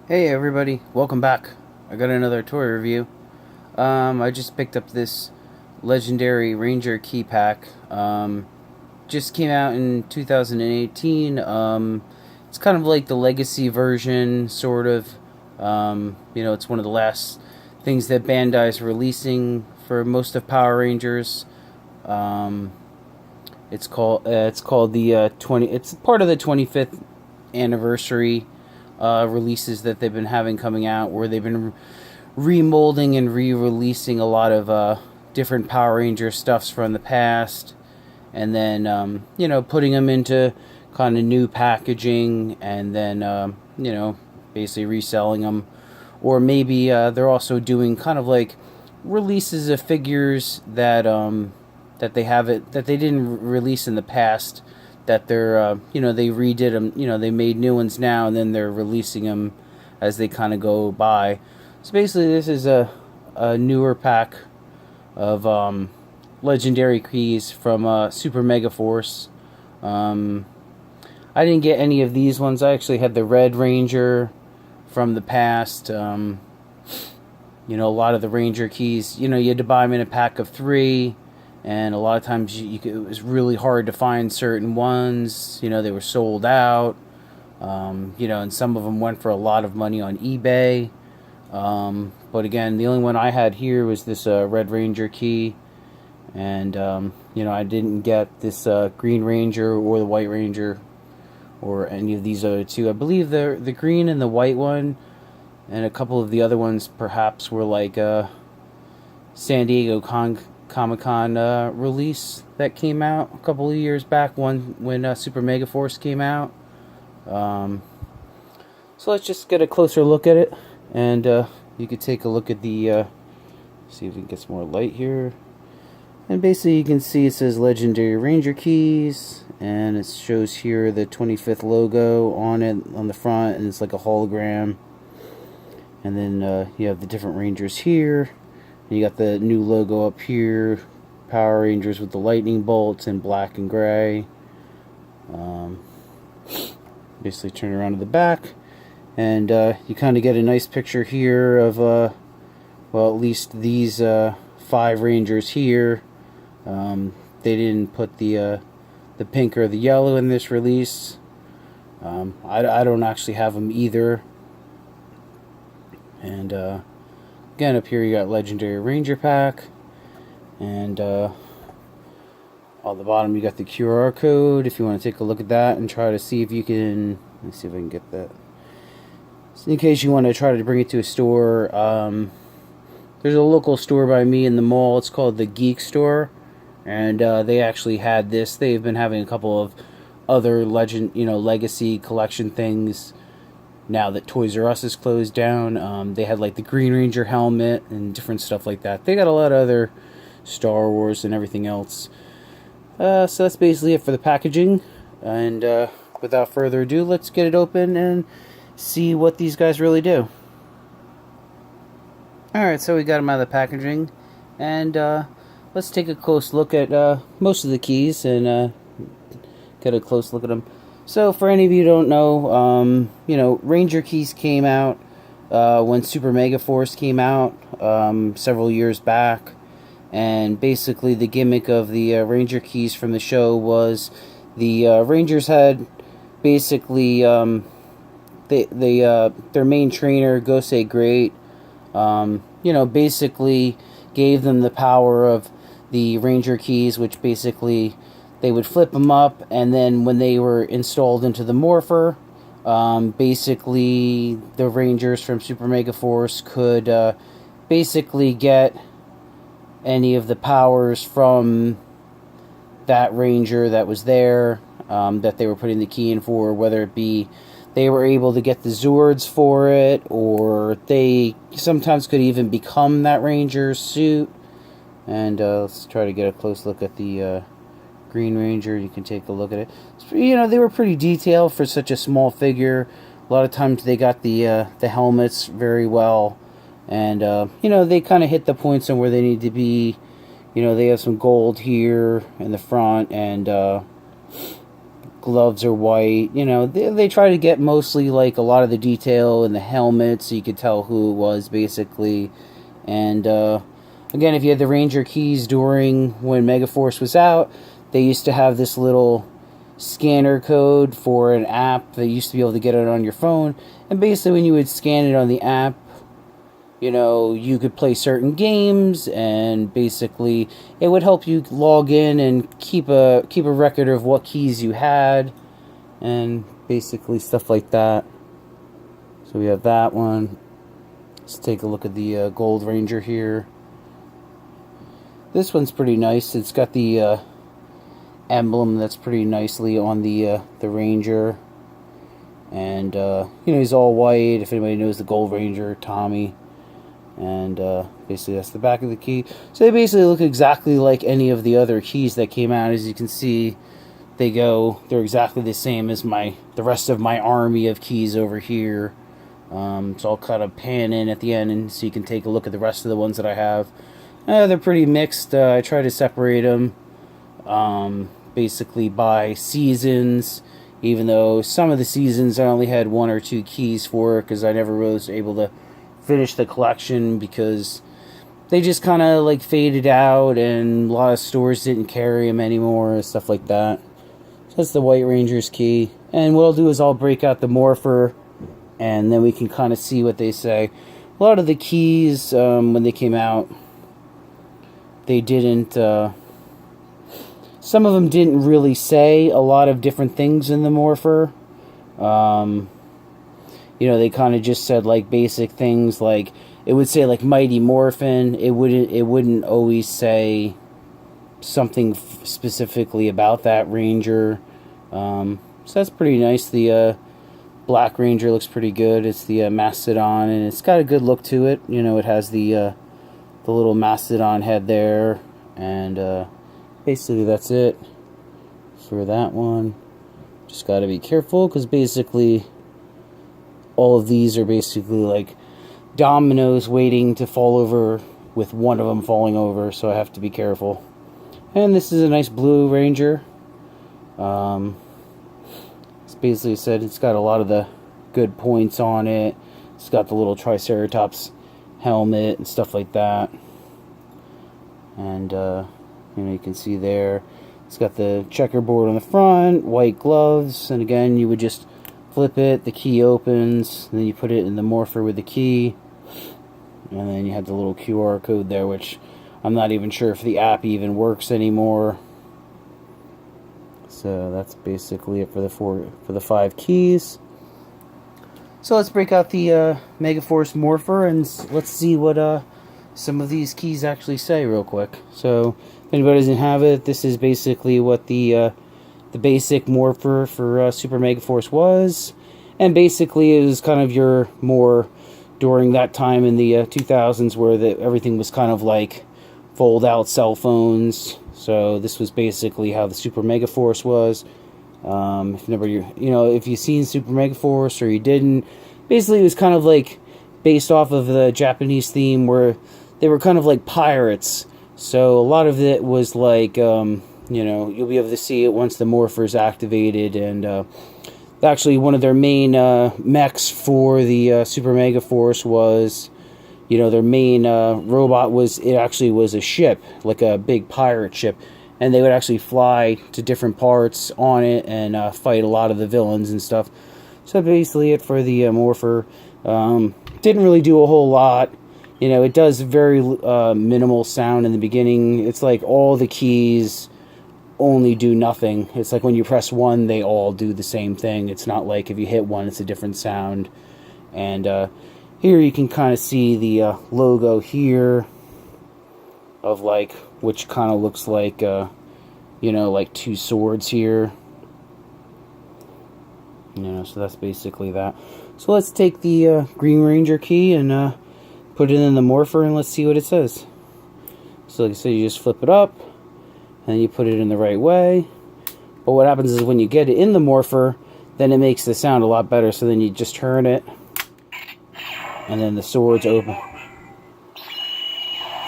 Hey everybody, welcome back. I got another toy review. I just picked up this legendary Ranger key pack. Just came out in 2018. It's kind of like the legacy version, sort of. It's one of the last things that Bandai's releasing for most of Power Rangers. Um, it's called the 20. It's part of the 25th anniversary releases that they've been having coming out, where they've been remolding and re-releasing a lot of different Power Ranger stuffs from the past, and then putting them into kind of new packaging, and then basically reselling them, or maybe they're also doing kind of like releases of figures that they didn't release in the past, that they redid them, they made new ones now, and then they're releasing them as they kind of go by. So basically this is a newer pack of legendary keys from Super Mega Force. I didn't get any of these ones. I actually had the Red Ranger from the past. A lot of the Ranger keys, you had to buy them in a pack of 3, and a lot of times it was really hard to find certain ones. They were sold out. And some of them went for a lot of money on eBay. But again, the only one I had here was this Red Ranger key, and I didn't get this Green Ranger or the White Ranger or any of these other two. I believe the green and the white one and a couple of the other ones perhaps were like San Diego Comic-Con release that came out a couple of years back, one when Super Mega Force came out. So let's just get a closer look at it, and you could take a look at the see if we can get some more light here. And basically you can see it says Legendary Ranger Keys, and it shows here the 25th logo on it on the front, and it's like a hologram. And then you have the different Rangers here. And you got the new logo up here, Power Rangers with the lightning bolts in black and gray. Basically turn around to the back, and you kind of get a nice picture here of at least these 5 Rangers here. They didn't put the pink or the yellow in this release. I don't actually have them either. And again, up here you got Legendary Ranger Pack, and on the bottom you got the QR code if you want to take a look at that and try to see if you can. Let me see if I can get that. So in case you want to try to bring it to a store, there's a local store by me in the mall. It's called the Geek Store, and they actually had this. They've been having a couple of other legacy collection things now that Toys R Us is closed down. They had like the Green Ranger helmet and different stuff like that. They got a lot of other Star Wars and everything else. So that's basically it for the packaging. And without further ado, let's get it open and see what these guys really do. Alright, so we got them out of the packaging. And let's take a close look at most of the keys and get a close look at them. So, for any of you who don't know, Ranger keys came out when Super Mega Force came out several years back, and basically the gimmick of the Ranger keys from the show was the Rangers had basically their main trainer, Gosei Great, basically gave them the power of the Ranger keys, which basically they would flip them up, and then when they were installed into the Morpher, basically the Rangers from Super Mega Force could basically get any of the powers from that Ranger that was there, that they were putting the key in for, whether it be they were able to get the Zords for it, or they sometimes could even become that Ranger's suit. And let's try to get a close look at the Green Ranger. You can take a look at it. They were pretty detailed for such a small figure. A lot of times they got the helmets very well, and they kind of hit the points on where they need to be. They have some gold here in the front, and Gloves are white. You know, they try to get mostly like a lot of the detail in the helmet so you could tell who it was basically. And again, if you had the Ranger keys during when Megaforce was out, they used to have this little scanner code for an app that used to be able to get it on your phone. And basically when you would scan it on the app, you know, you could play certain games, and basically it would help you log in and keep a record of what keys you had, and basically stuff like that. So we have that one. Let's take a look at the Gold Ranger here. This one's pretty nice. It's got the emblem that's pretty nicely on the Ranger, and you know, he's all white. If anybody knows the Gold Ranger, Tommy. And basically that's the back of the key. So they basically look exactly like any of the other keys that came out. As you can see, they're exactly the same as the rest of my army of keys over here. So I'll kind of pan in at the end, and so you can take a look at the rest of the ones that I have. They're pretty mixed. I try to separate them basically by seasons, even though some of the seasons I only had 1 or 2 keys for, because I never really was able to finish the collection because they just kind of like faded out, and a lot of stores didn't carry them anymore and stuff like that. So that's the White Ranger's key. And what I'll do is I'll break out the Morpher, and then we can kind of see what they say. A lot of the keys, when they came out, they didn't, some of them didn't really say a lot of different things in the Morpher. You know, they kind of just said like basic things, like it would say like Mighty Morphin. It wouldn't always say something specifically about that Ranger. So that's pretty nice. The Black Ranger looks pretty good. It's the Mastodon, and it's got a good look to it. You know, it has the little Mastodon head there, and basically that's it for that one. Just got to be careful, because basically all of these are basically like dominoes waiting to fall over, with one of them falling over, so I have to be careful. And this is a nice blue Ranger. It's basically said it's got a lot of the good points on it. It's got the little Triceratops helmet and stuff like that. And you know, you can see there it's got the checkerboard on the front, white gloves, and again you would just flip it, the key opens, and then you put it in the Morpher with the key, and then you have the little QR code there, which I'm not even sure if the app even works anymore. So that's basically it for the 5 keys. So let's break out the Megaforce Morpher, and let's see what some of these keys actually say real quick. So if anybody doesn't have it, this is basically what the basic Morpher for Super Megaforce was, and basically it was kind of your more during that time in the 2000s where everything was kind of like fold out cell phones. So this was basically how the Super Megaforce was. If nobody, you know, if you've seen Super Megaforce or you didn't, basically it was kind of like based off of the Japanese theme where they were kind of like pirates. So a lot of it was like you know, you'll be able to see it once the Morpher's activated, and actually one of their main mechs for the Super Megaforce was, you know, their main robot was a ship, like a big pirate ship, and they would actually fly to different parts on it and fight a lot of the villains and stuff. So basically it for the Morpher. Didn't really do a whole lot. You know, it does very minimal sound in the beginning. It's like all the keys only do nothing. It's like when you press 1, they all do the same thing. It's not like if you hit 1, it's a different sound. And here you can kind of see the logo here of like, which kind of looks like, you know, like 2 swords here. You know, so that's basically that. So let's take the Green Ranger key and put it in the Morpher, and let's see what it says. So like I said, you just flip it up, and you put it in the right way. But what happens is when you get it in the Morpher, then it makes the sound a lot better. So then you just turn it, and then the swords open.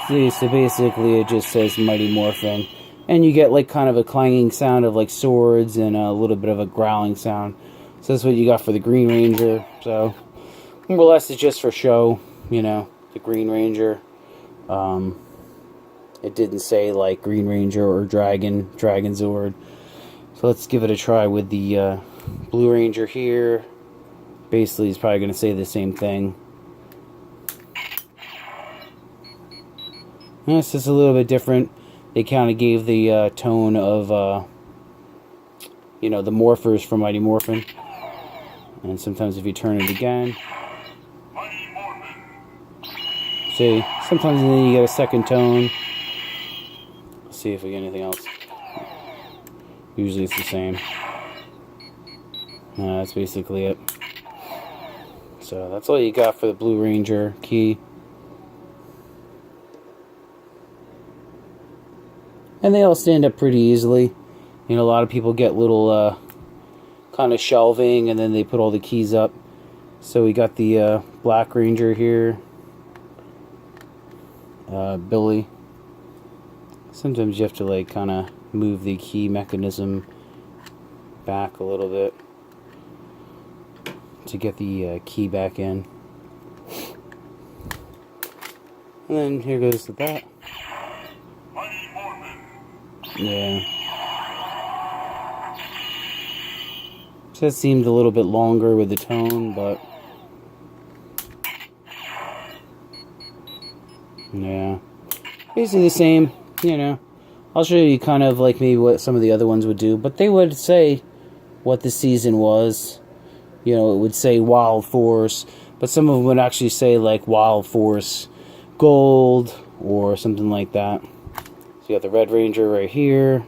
See, so basically it just says Mighty Morphin. and you get like kind of a clanging sound of like swords and a little bit of a growling sound. So that's what you got for the Green Ranger. So more or less it's just for show, you know, the Green Ranger. It didn't say like Green Ranger or Dragon Zord. So let's give it a try with the Blue Ranger here. Basically, it's probably going to say the same thing. This is a little bit different. They kind of gave the tone of, you know, the morphers from Mighty Morphin. And sometimes if you turn it again, see, sometimes then you get a second tone. Let's see if we get anything else. Usually it's the same. That's basically it. So that's all you got for the Blue Ranger key. And they all stand up pretty easily. You know, a lot of people get little kind of shelving and then they put all the keys up. So we got the Black Ranger here. Billy. Sometimes you have to like kind of move the key mechanism back a little bit to get the key back in. And then here goes the bat. Yeah. So that seemed a little bit longer with the tone, but yeah. Basically the same, you know. I'll show you kind of like maybe what some of the other ones would do, but they would say what the season was. You know, it would say Wild Force, but some of them would actually say like Wild Force Gold or something like that. So you got the Red Ranger right here.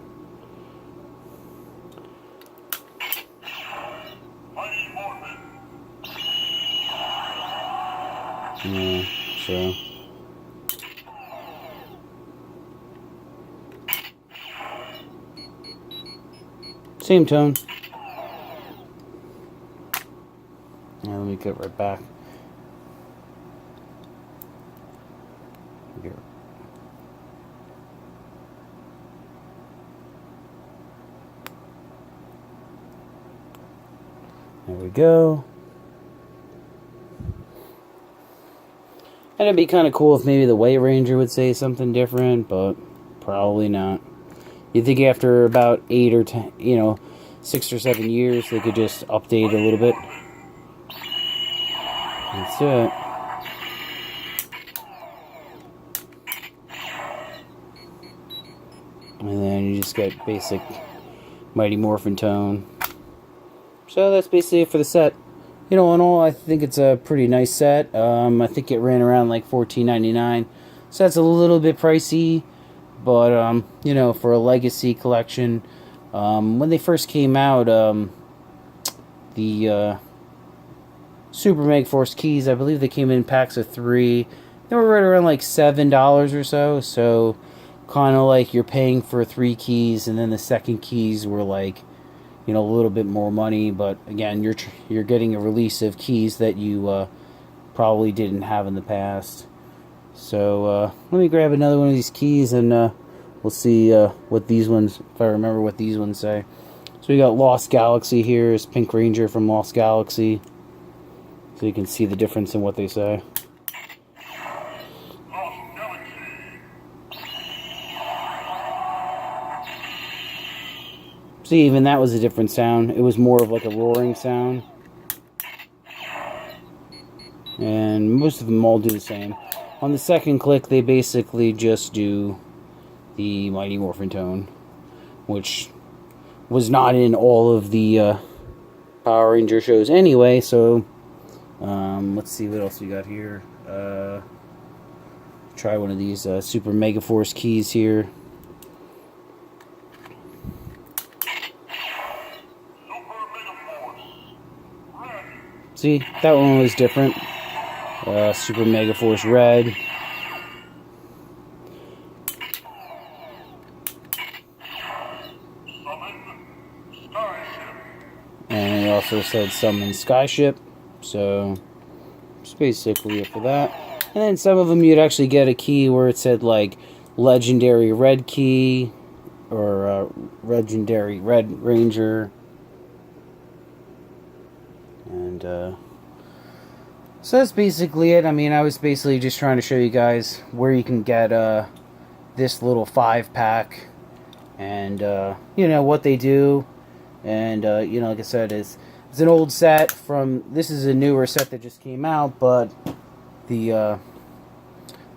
Yeah, so same tone. Now let me get right back. Here. There we go. And it'd be kind of cool if maybe the White Ranger would say something different, but probably not. You think after about 8 or 10, you know, 6 or 7 years, they could just update a little bit. That's it. And then you just get basic Mighty Morphin tone. So that's basically it for the set. You know, in all, I think it's a pretty nice set. I think it ran around like $14.99. So that's a little bit pricey. But, you know, for a Legacy collection, when they first came out, the Super Megaforce keys, I believe they came in packs of 3. They were right around like $7 or so. So, kind of like you're paying for 3 keys, and then the second keys were like, you know, a little bit more money. But again, you're getting a release of keys that you probably didn't have in the past. So let me grab another one of these keys, and we'll see what these ones, if I remember what these ones say. So we got Lost Galaxy here, is Pink Ranger from Lost Galaxy. So you can see the difference in what they say. See, even that was a different sound. It was more of like a roaring sound. And most of them all do the same. On the second click, they basically just do the Mighty Morphin tone, which was not in all of the Power Ranger shows anyway. So let's see what else we got here. Try one of these Super Megaforce keys here. See, that one was different. Super Megaforce Red. And it also said Summon Skyship. So, that's basically it for that. And then some of them you'd actually get a key where it said like Legendary Red Key. Legendary Red Ranger. And so that's basically it. I mean, I was basically just trying to show you guys where you can get this little 5-pack, and you know what they do. And you know, like I said, it's an old set from. This is a newer set that just came out, but the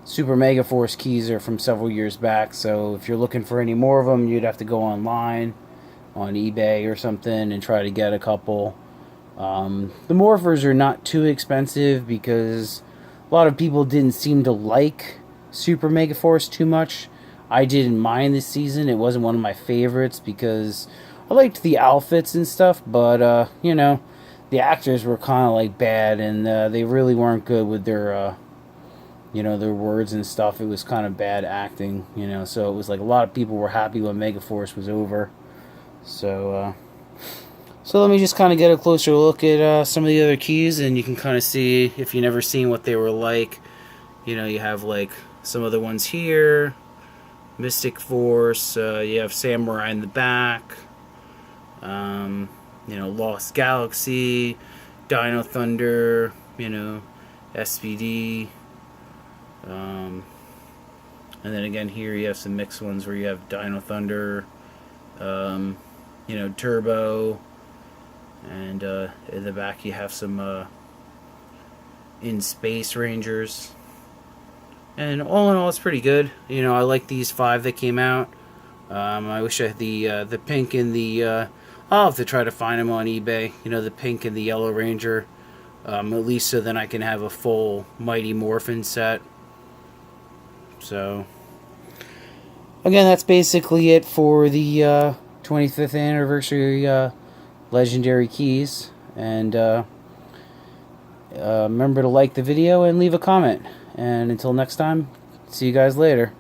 Super Mega Force keys are from several years back. So if you're looking for any more of them, you'd have to go online on eBay or something and try to get a couple. The morphers are not too expensive because a lot of people didn't seem to like Super Mega Force too much. I didn't mind this season. It wasn't one of my favorites because I liked the outfits and stuff, but you know, the actors were kind of like bad, and they really weren't good with their you know, their words and stuff. It was kind of bad acting, you know, so it was like a lot of people were happy when Mega Force was over. So so let me just kind of get a closer look at some of the other keys, and you can kind of see, if you've never seen what they were like, you know, you have like some other ones here, Mystic Force, you have Samurai in the back, you know, Lost Galaxy, Dino Thunder, you know, SPD, and then again here you have some mixed ones where you have Dino Thunder, you know, Turbo, and in the back you have some In Space Rangers. And all in all, it's pretty good. You know, I like these 5 that came out. I wish I had the pink and the... I'll have to try to find them on eBay. You know, the pink and the yellow Ranger. At least so then I can have a full Mighty Morphin set. So, again, that's basically it for the 25th anniversary Legendary keys. And remember to like the video and leave a comment. And until next time, see you guys later.